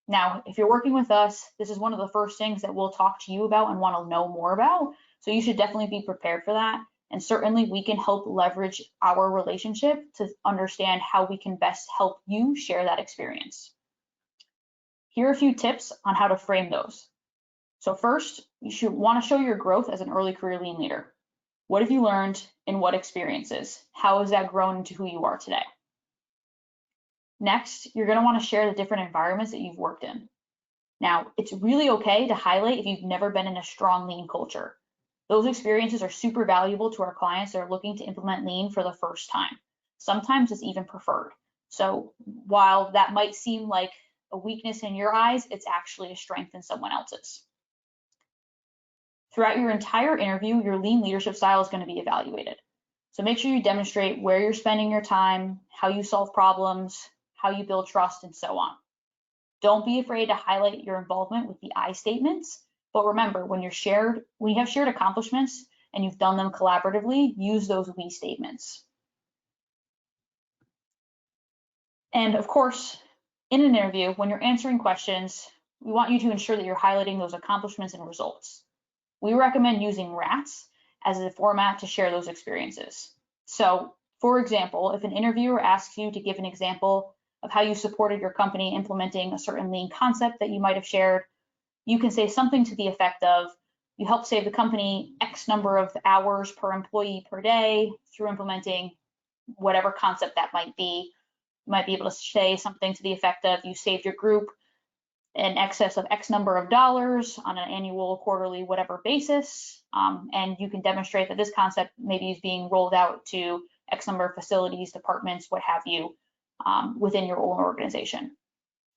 Now, if you're working with us, this is one of the first things that we'll talk to you about and want to know more about. So you should definitely be prepared for that. And certainly we can help leverage our relationship to understand how we can best help you share that experience. Here are a few tips on how to frame those. So first, you should want to show your growth as an early career Lean leader. What have you learned and what experiences? How has that grown into who you are today? Next, you're going to want to share the different environments that you've worked in. Now, it's really okay to highlight if you've never been in a strong Lean culture. Those experiences are super valuable to our clients that are looking to implement Lean for the first time. Sometimes it's even preferred. So while that might seem like a weakness in your eyes, it's actually a strength in someone else's. Throughout your entire interview, your Lean leadership style is going to be evaluated. So make sure you demonstrate where you're spending your time, how you solve problems, how you build trust, and so on. Don't be afraid to highlight your involvement with the I statements, but remember, when you have shared accomplishments and you've done them collaboratively, use those we statements. And of course, in an interview, when you're answering questions, we want you to ensure that you're highlighting those accomplishments and results. We recommend using RATs as a format to share those experiences. So, for example, if an interviewer asks you to give an example of how you supported your company implementing a certain Lean concept that you might have shared, you can say something to the effect of, you helped save the company X number of hours per employee per day through implementing whatever concept that might be. You might be able to say something to the effect of, you saved your group in excess of X number of dollars on an annual, quarterly, whatever basis. And you can demonstrate that this concept maybe is being rolled out to X number of facilities, departments, what have you, within your own organization.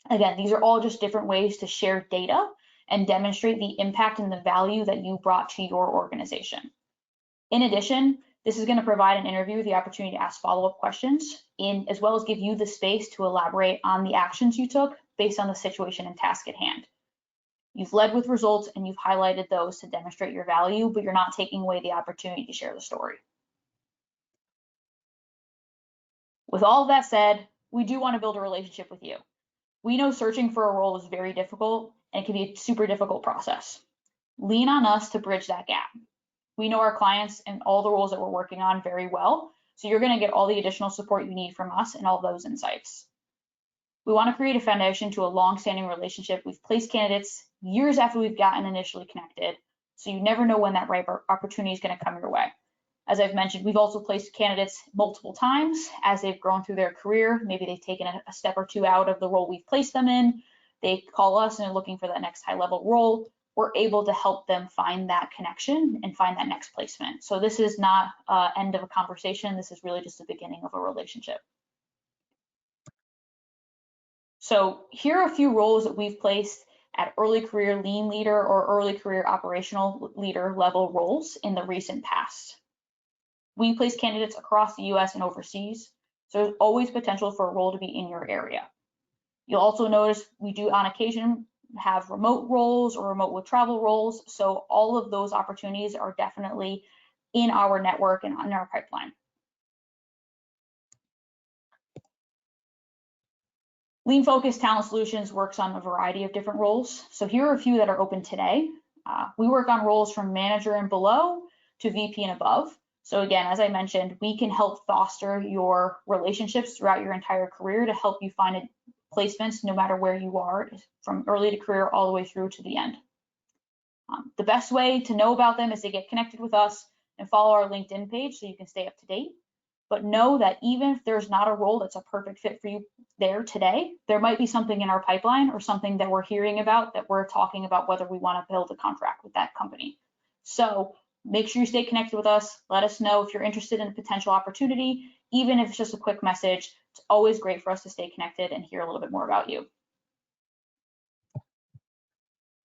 Again, these are all just different ways to share data and demonstrate the impact and the value that you brought to your organization. In addition, this is going to provide an interviewer the opportunity to ask follow-up questions, as well as give you the space to elaborate on the actions you took based on the situation and task at hand. You've led with results and you've highlighted those to demonstrate your value, but you're not taking away the opportunity to share the story. With all of that said, we do want to build a relationship with you. We know searching for a role is very difficult and it can be a super difficult process. Lean on us to bridge that gap. We know our clients and all the roles that we're working on very well, so you're going to get all the additional support you need from us and all those insights. We want to create a foundation to a long-standing relationship. We've placed candidates years after we've gotten initially connected, so you never know when that right opportunity is going to come your way. As I've mentioned, we've also placed candidates multiple times as they've grown through their career. Maybe they've taken a step or two out of the role we've placed them in. They call us and are looking for that next high-level role. We're able to help them find that connection and find that next placement. So this is not an end of a conversation. This is really just the beginning of a relationship. So here are a few roles that we've placed at early career Lean leader or early career operational leader level roles in the recent past. We place candidates across the US and overseas, so there's always potential for a role to be in your area. You'll also notice we do on occasion have remote roles or remote with travel roles, so all of those opportunities are definitely in our network and in our pipeline. Lean Focused Talent Solutions works on a variety of different roles. So here are a few that are open today. We work on roles from manager and below to VP and above. So again, as I mentioned, we can help foster your relationships throughout your entire career to help you find placements no matter where you are, from early to career all the way through to the end. The best way to know about them is to get connected with us and follow our LinkedIn page so you can stay up to date. But know that even if there's not a role that's a perfect fit for you there today, there might be something in our pipeline or something that we're hearing about that we're talking about whether we want to build a contract with that company. So make sure you stay connected with us. Let us know if you're interested in a potential opportunity, even if it's just a quick message. It's always great for us to stay connected and hear a little bit more about you.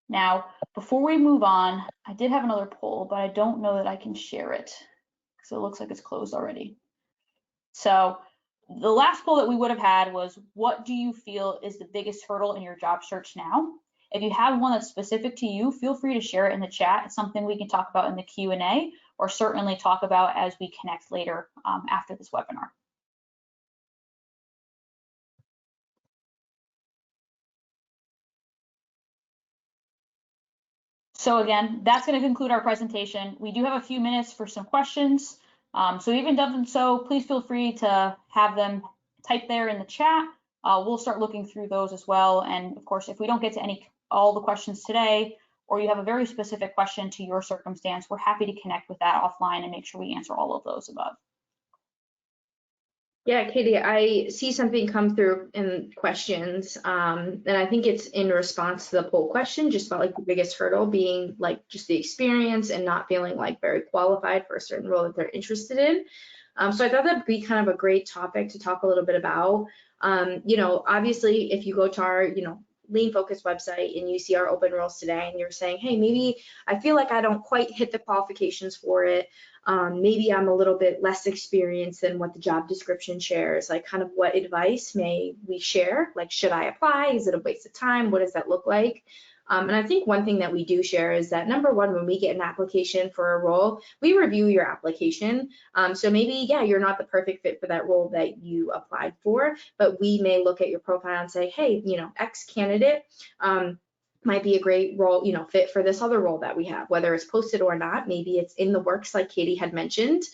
Now, before we move on, I did have another poll, but I don't know that I can share it because it looks like it's closed already. So the last poll that we would have had was, what do you feel is the biggest hurdle in your job search now? If you have one that's specific to you, feel free to share it in the chat. It's something we can talk about in the Q&A, or certainly talk about as we connect later after this webinar. So again, that's going to conclude our presentation. We do have a few minutes for some questions. So even done so, please feel free to have them type there in the chat. We'll start looking through those as well. And of course, if we don't get to all the questions today, or you have a very specific question to your circumstance, we're happy to connect with that offline and make sure we answer all of those above. Yeah, Katie, I see something come through in questions, and I think it's in response to the poll question, just about like the biggest hurdle being like just the experience and not feeling like very qualified for a certain role that they're interested in. So I thought that'd be kind of a great topic to talk a little bit about. You know, obviously, if you go to our, Lean Focus website and you see our open roles today and you're saying, hey, maybe I feel like I don't quite hit the qualifications for it. Maybe I'm a little bit less experienced than what the job description shares. Like, kind of what advice may we share? Like, should I apply? Is it a waste of time? What does that look like? And I think one thing that we do share is that, number one, when we get an application for a role, we review your application. So maybe, yeah, you're not the perfect fit for that role that you applied for, but we may look at your profile and say, hey, X candidate might be a great role, fit for this other role that we have, whether it's posted or not. Maybe it's in the works, like Katie had mentioned.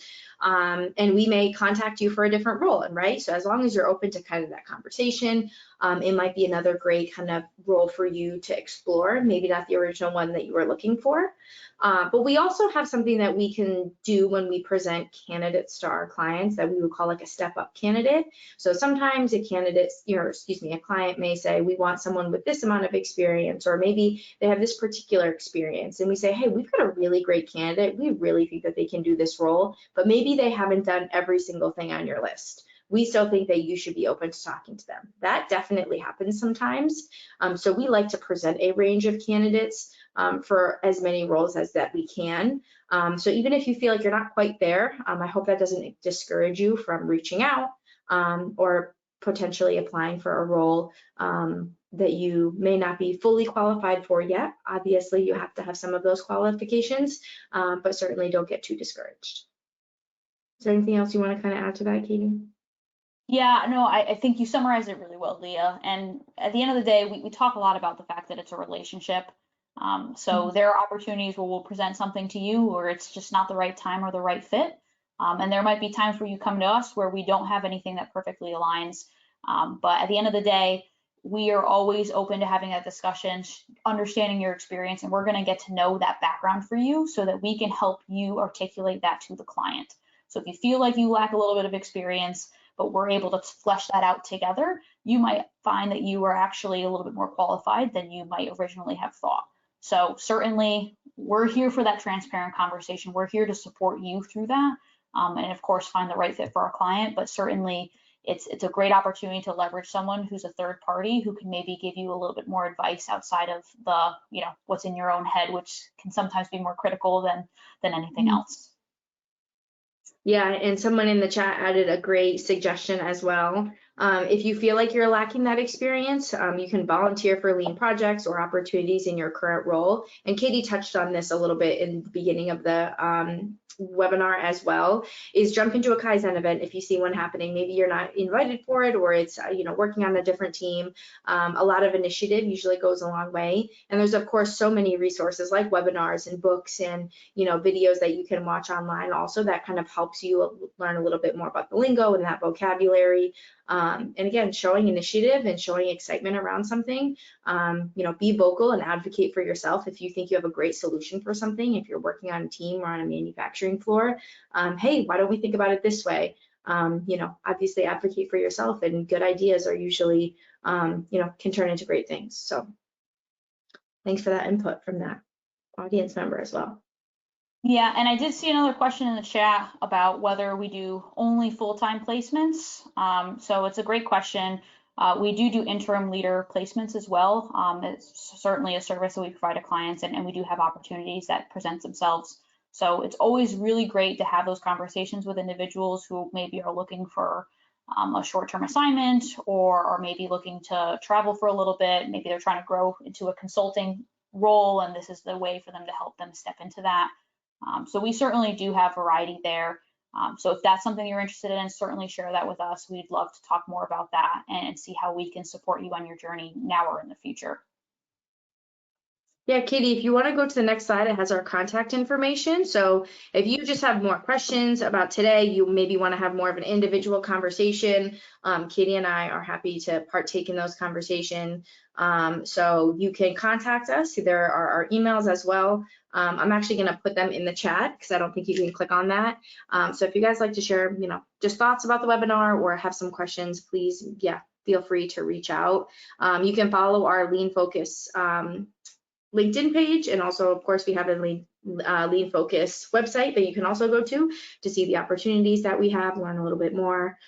And we may contact you for a different role, and right? So as long as you're open to kind of that conversation, it might be another great kind of role for you to explore, maybe not the original one that you were looking for. But we also have something that we can do when we present candidates to our clients that we would call like a step-up candidate. So sometimes a client may say, we want someone with this amount of experience, or maybe they have this particular experience. And we say, hey, we've got a really great candidate. We really think that they can do this role, but maybe they haven't done every single thing on your list. We still think that you should be open to talking to them. That definitely happens sometimes. So we like to present a range of candidates for as many roles as that we can. So even if you feel like you're not quite there, I hope that doesn't discourage you from reaching out or potentially applying for a role that you may not be fully qualified for yet. Obviously, you have to have some of those qualifications, but certainly don't get too discouraged. Is there anything else you want to kind of add to that, Katie? Yeah, no, I think you summarized it really well, Leah. And at the end of the day, we talk a lot about the fact that it's a relationship. So there are opportunities where we'll present something to you where it's just not the right time or the right fit. And there might be times where you come to us where we don't have anything that perfectly aligns. But at the end of the day, we are always open to having that discussion, understanding your experience, and we're going to get to know that background for you so that we can help you articulate that to the client. So if you feel like you lack a little bit of experience, but we're able to flesh that out together, you might find that you are actually a little bit more qualified than you might originally have thought. So certainly we're here for that transparent conversation. We're here to support you through that. And of course, find the right fit for our client, but certainly it's a great opportunity to leverage someone who's a third party who can maybe give you a little bit more advice outside of the, what's in your own head, which can sometimes be more critical than anything else. Yeah, and someone in the chat added a great suggestion as well. If you feel like you're lacking that experience, you can volunteer for lean projects or opportunities in your current role. And Katie touched on this a little bit in the beginning of the webinar as well, is jump into a Kaizen event if you see one happening. Maybe you're not invited for it, or it's working on a different team. A lot of initiative usually goes a long way. And there's of course so many resources like webinars and books and videos that you can watch online also that kind of helps you learn a little bit more about the lingo and that vocabulary. And again, showing initiative and showing excitement around something, be vocal and advocate for yourself. If you think you have a great solution for something, if you're working on a team or on a manufacturing floor, hey, why don't we think about it this way? Obviously advocate for yourself, and good ideas are usually, can turn into great things. So thanks for that input from that audience member as well. Yeah, and I did see another question in the chat about whether we do only full-time placements. So it's a great question. We do interim leader placements as well. It's certainly a service that we provide to clients, and we do have opportunities that present themselves. So it's always really great to have those conversations with individuals who maybe are looking for a short-term assignment, or maybe looking to travel for a little bit. Maybe they're trying to grow into a consulting role, and this is the way for them to help them step into that. So we certainly do have variety there. So if that's something you're interested in, certainly share that with us. We'd love to talk more about that and see how we can support you on your journey now or in the future. Yeah, Katie, if you want to go to the next slide, it has our contact information. So if you just have more questions about today, you maybe want to have more of an individual conversation, Katie and I are happy to partake in those conversations. So you can contact us. There are our emails as well. I'm actually going to put them in the chat because I don't think you can click on that. So if you guys like to share, just thoughts about the webinar or have some questions, please, yeah, feel free to reach out. You can follow our Lean Focus LinkedIn page, and also, of course, we have a Lean Focus website that you can also go to see the opportunities that we have, learn a little bit more.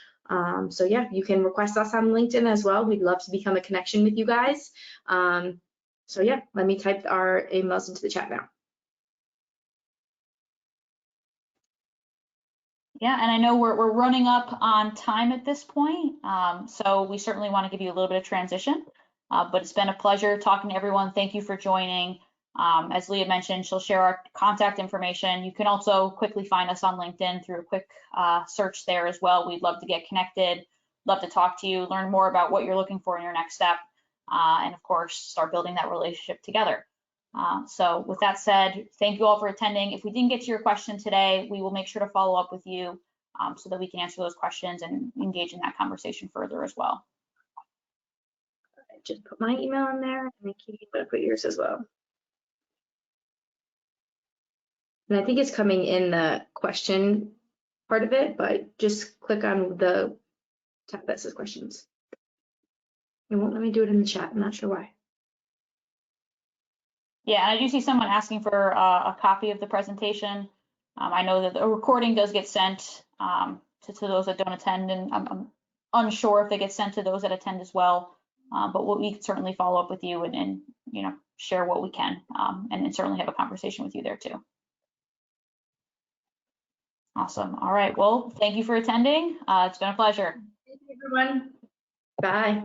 So yeah, you can request us on LinkedIn as well. We'd love to become a connection with you guys. So yeah, let me type our emails into the chat now. Yeah, and I know we're running up on time at this point, so we certainly want to give you a little bit of transition, but it's been a pleasure talking to everyone. Thank you for joining. As Leah mentioned, she'll share our contact information. You can also quickly find us on LinkedIn through a quick search there as well. We'd love to get connected, love to talk to you, learn more about what you're looking for in your next step, and of course, start building that relationship together. So with that said, thank you all for attending. If we didn't get to your question today, we will make sure to follow up with you so that we can answer those questions and engage in that conversation further as well. Just put my email in there, and then Katie, but put yours as well. And I think it's coming in the question part of it, but just click on the tab that says questions. It won't let me do it in the chat. I'm not sure why. Yeah, and I do see someone asking for a copy of the presentation. I know that the recording does get sent to those that don't attend, and I'm unsure if they get sent to those that attend as well. But we can certainly follow up with you and share what we can, and certainly have a conversation with you there too. Awesome. All right. Well, thank you for attending. It's been a pleasure. Thank you, everyone. Bye.